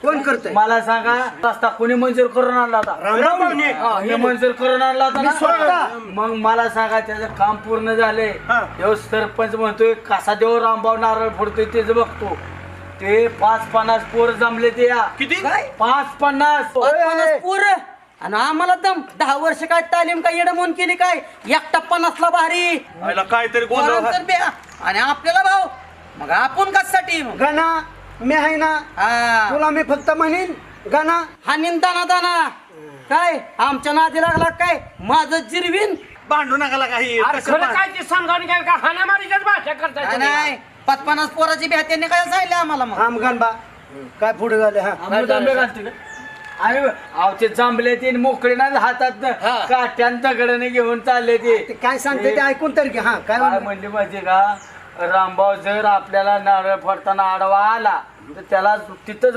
कोण करतंय? मला सांगा रस्ता कोणी मंजूर करून आणला होता? रामरावने. हे मंजूर करून आणला होता मी ना? स्वतः. मग मला सांगा त्याचं काम पूर्ण झाले. देव सरपंच म्हणतोय कसा देव रामभाऊ नारळ फोडतोय तेच बघतो. ते 5-50 पोर जमले ते या. किती? 5-50 पोरं आणि आम्हाला दम 10 वर्ष काय तालीम काय येडमोन केली काय एकटा 50ला भारी काहीतरी पोरांचं ब्या. आणि आपल्याला भाऊ मग आपण कशासाठी गाना मी आहे ना, तुला मी फक्त म्हणेन गाना हा निंदाना दाना काय आमच्या नादी लागला काय माझं जिरवीन भांडू नका काही. काय ते समजावून घ्या का हाणामारीच्याच भाषा करताय नाही 50 पोराची ब्या त्यांनी काय सांगितलं आम्हाला मग थांब गानबा काय पुढे झाले? हा जांभळे घालते का? अरे अहो ते जांभले ते मोकळे ना हातात काट्यान दगडाने घेऊन चालले ते. ते काय सांगते ते ऐकून तर घे. हा काय काय म्हणले माहिती का, रामभाऊ जर आपल्याला नारळ फोडताना आडवा आला तर त्याला तिथं